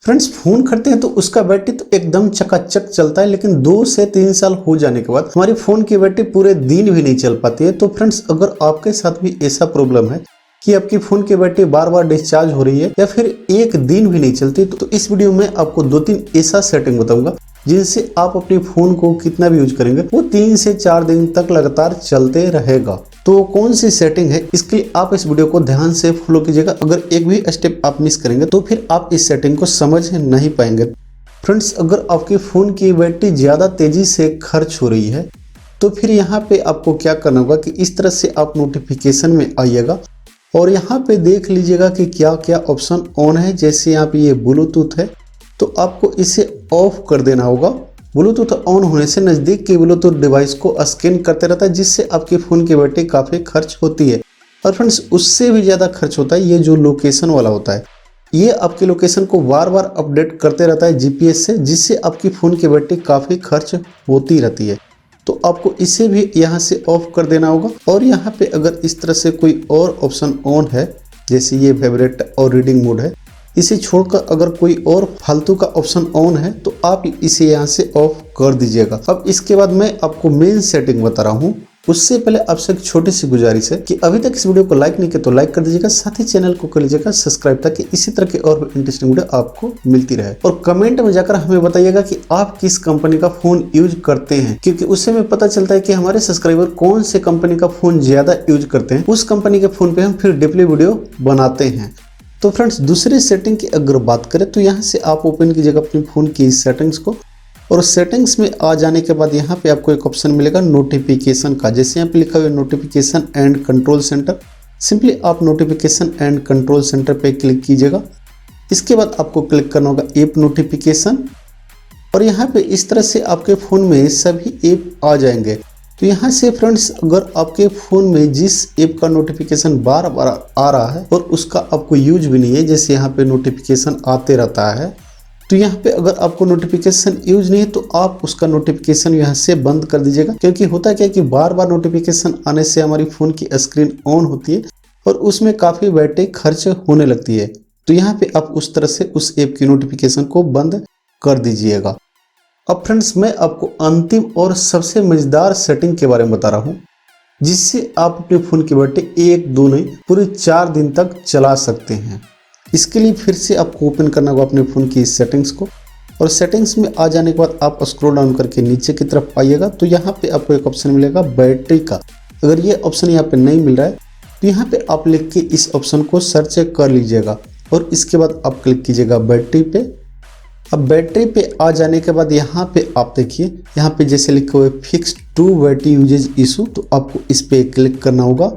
Friends, phone खरीदते हैं तो उसका बैटरी तो एकदम चकाचक चलता है, लेकिन 2 से 3 साल हो जाने के बाद हमारी फोन की बैटरी पूरे दिन भी नहीं चल पाती है। तो फ्रेंड्स, अगर आपके साथ भी ऐसा प्रॉब्लम है कि आपकी फोन की बैटरी बार बार डिस्चार्ज हो रही है या फिर एक दिन भी नहीं चलती, तो इस वीडियो में आपको 2-3 ऐसा सेटिंग बताऊंगा जिनसे आप अपने फोन को कितना भी यूज करेंगे वो 3 से 4 दिन तक लगातार चलते रहेगा। तो कौन सी सेटिंग है, इसके लिए आप इस वीडियो को ध्यान से फॉलो कीजिएगा। अगर एक भी स्टेप आप मिस करेंगे तो फिर आप इस सेटिंग को समझ नहीं पाएंगे। फ्रेंड्स, अगर आपके फोन की बैटरी ज्यादा तेजी से खर्च हो रही है तो फिर यहाँ पे आपको क्या करना होगा कि इस तरह से आप नोटिफिकेशन में आइएगा और यहाँ पे देख लीजिएगा कि क्या क्या ऑप्शन ऑन है। जैसे यहाँ पे ये ब्लूटूथ है तो आपको इसे ऑफ कर देना होगा। ब्लूटूथ ऑन होने से नज़दीक के ब्लूटूथ डिवाइस को स्कैन करते रहता है, जिससे आपके फ़ोन की बैटरी काफ़ी खर्च होती है। और फ्रेंड्स, उससे भी ज़्यादा खर्च होता है ये जो लोकेशन वाला होता है। ये आपके लोकेशन को बार बार अपडेट करते रहता है जीपीएस से, जिससे आपकी फ़ोन की बैटरी काफ़ी खर्च होती रहती है। तो आपको इसे भी यहाँ से ऑफ कर देना होगा। और यहाँ पे अगर इस तरह से कोई और ऑप्शन ऑन है, जैसे ये फेवरेट और रीडिंग मोड है, इसे छोड़कर अगर कोई और फालतू का ऑप्शन ऑन है तो आप इसे यहाँ से ऑफ कर दीजिएगा। अब इसके बाद मैं आपको मेन सेटिंग बता रहा हूँ। उससे पहले आपसे एक छोटी सी गुजारिश है कि अभी तक इस वीडियो को लाइक नहीं किया तो लाइक कर दीजिएगा, साथ ही चैनल को कर लीजिएगा सब्सक्राइब, ताकि इसी तरह के और भी इंटरेस्टिंग वीडियो आपको मिलती रहे। और कमेंट में जाकर हमें बताइएगा कि आप किस कंपनी का फोन यूज करते हैं, क्योंकि उससे हमें पता चलता है कि हमारे सब्सक्राइबर कौन से कंपनी का फोन ज्यादा यूज करते हैं। उस कंपनी के फोन पे हम फिर डीपली वीडियो बनाते हैं। तो फ्रेंड्स, दूसरी सेटिंग की अगर बात करें तो यहाँ से आप ओपन कीजिएगा अपने फ़ोन की सेटिंग्स को, और सेटिंग्स में आ जाने के बाद यहाँ पे आपको एक ऑप्शन मिलेगा नोटिफिकेशन का। जैसे यहाँ पे लिखा हुआ है notification and control centre, simply आप नोटिफिकेशन एंड कंट्रोल सेंटर पे क्लिक कीजिएगा। इसके बाद आपको क्लिक करना होगा ऐप नोटिफिकेशन, और यहाँ पे इस तरह से आपके फ़ोन में सभी ऐप आ जाएंगे। तो यहाँ से फ्रेंड्स, अगर आपके फ़ोन में जिस ऐप का नोटिफिकेशन बार बार आ रहा है और उसका आपको यूज भी नहीं है, जैसे यहाँ पे नोटिफिकेशन आते रहता है, तो यहाँ पे अगर आपको नोटिफिकेशन यूज नहीं है तो आप उसका नोटिफिकेशन यहाँ से बंद कर दीजिएगा। क्योंकि होता क्या है कि बार बार नोटिफिकेशन आने से हमारी फ़ोन की स्क्रीन ऑन होती है और उसमें काफ़ी बैटरी खर्च होने लगती है। तो यहाँ पे आप उस तरह से उस ऐप की नोटिफिकेशन को बंद कर दीजिएगा। अब फ्रेंड्स, मैं आपको अंतिम और सबसे मजेदार सेटिंग के बारे में बता रहा हूँ, जिससे आप अपने फ़ोन की बैटरी 1-2 नहीं पूरे 4 दिन तक चला सकते हैं। इसके लिए फिर से आपको ओपन करना होगा अपने फ़ोन की सेटिंग्स को, और सेटिंग्स में आ जाने के बाद आप स्क्रॉल डाउन करके नीचे की तरफ आइएगा तो यहाँ पे आपको एक ऑप्शन मिलेगा बैटरी का। अगर ये ऑप्शन यहाँ पे नहीं मिल रहा है तो यहाँ पे आप लिख के इस ऑप्शन को सर्च कर लीजिएगा, और इसके बाद आप क्लिक कीजिएगा बैटरी पे। अब बैटरी पे आ जाने के बाद यहाँ पे आप देखिए, यहाँ पे जैसे लिखा हुआ है fix to battery usages issue, तो आपको इस पे क्लिक करना होगा।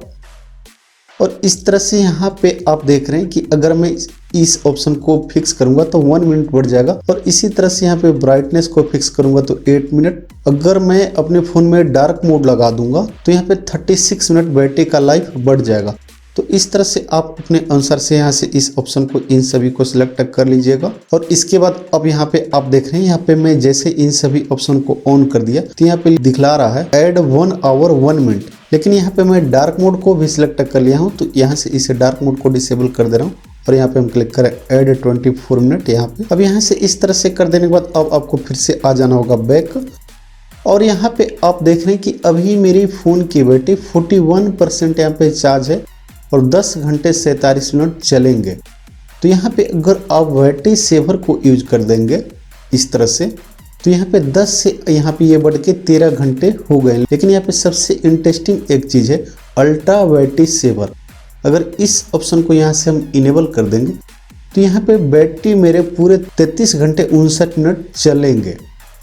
और इस तरह से यहाँ पे आप देख रहे हैं कि अगर मैं इस ऑप्शन को फिक्स करूंगा तो 1 मिनट बढ़ जाएगा, और इसी तरह से यहाँ पे ब्राइटनेस को फिक्स करूंगा तो 8 मिनट। अगर मैं अपने फ़ोन में डार्क मोड लगा दूंगा तो यहाँ पे 36 मिनट बैटरी का लाइफ बढ़ जाएगा। तो इस तरह से आप अपने अनुसार से यहाँ से इस ऑप्शन को इन सभी को सिलेक्ट कर लीजिएगा। और इसके बाद अब यहाँ पे आप देख रहे हैं, यहाँ पे मैं जैसे इन सभी ऑप्शन को ऑन कर दिया तो यहाँ पे दिखला रहा है ऐड 1 आवर 1 मिनट, लेकिन यहाँ पे मैं डार्क मोड को भी सिलेक्ट कर लिया हूँ, तो यहाँ से इसे डार्क मोड को डिसेबल कर दे रहा हूँ। और यहाँ पे हम क्लिक करें ऐड 24 मिनट यहाँ पे। अब यहाँ से इस तरह से कर देने के बाद अब आपको फिर से आ जाना होगा बैक, और यहाँ पे आप देख रहे हैं कि अभी मेरी फ़ोन की बैटरी 41% यहाँ पे चार्ज है और 10 घंटे 47 मिनट चलेंगे। तो यहाँ पे अगर आप बैटरी सेवर को यूज कर देंगे इस तरह से, तो यहाँ पे 10 से यहाँ पे ये बढ़ के 13 घंटे हो गए। लेकिन यहाँ पे सबसे इंटरेस्टिंग एक चीज़ है अल्ट्रा बैटरी सेवर। अगर इस ऑप्शन को यहाँ से हम इनेबल कर देंगे तो यहाँ पे बैटरी मेरे पूरे 33 घंटे 59 मिनट चलेंगे।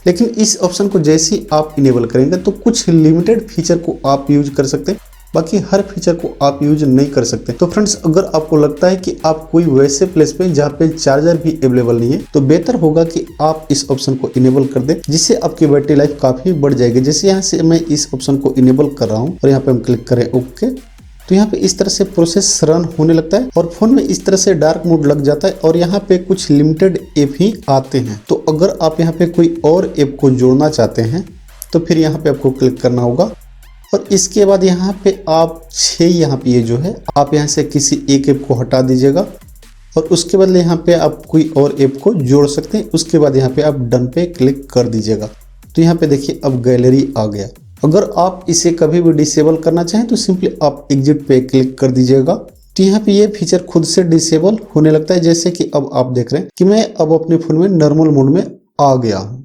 लेकिन इस ऑप्शन को जैसे ही आप इनेबल करेंगे तो कुछ लिमिटेड फीचर को आप यूज कर सकते हैं, बाकी हर फीचर को आप यूज नहीं कर सकते। तो फ्रेंड्स, अगर आपको लगता है कि आप कोई वैसे प्लेस पे जहाँ पे चार्जर भी अवेलेबल नहीं है, तो बेहतर होगा कि आप इस ऑप्शन को इनेबल कर दें, जिससे आपकी बैटरी लाइफ काफी बढ़ जाएगी। जैसे यहाँ से मैं इस ऑप्शन को इनेबल कर रहा हूँ और यहाँ पे हम क्लिक करें ओके, तो यहाँ पे इस तरह से प्रोसेस रन होने लगता है और फोन में इस तरह से डार्क मोड लग जाता है, और यहाँ पे कुछ लिमिटेड ऐप ही आते हैं। तो अगर आप यहाँ पे कोई और ऐप को जोड़ना चाहते हैं तो फिर यहाँ पे आपको क्लिक करना होगा, और इसके बाद यहाँ पे आप 6 यहाँ पे ये जो है आप यहाँ से किसी एक ऐप को हटा दीजिएगा और उसके बाद यहाँ पे आप कोई और ऐप को जोड़ सकते हैं। उसके बाद यहाँ पे आप डन पे क्लिक कर दीजिएगा। तो यहाँ पे देखिए अब गैलरी आ गया। अगर आप इसे कभी भी डिसेबल करना चाहें तो सिंपली आप एग्जिट पे क्लिक कर दीजिएगा। तो यहाँ पे ये फीचर खुद से डिसेबल होने लगता है, जैसे कि अब आप देख रहे हैं कि मैं अब अपने फोन में नॉर्मल मोड में आ गया हूँ।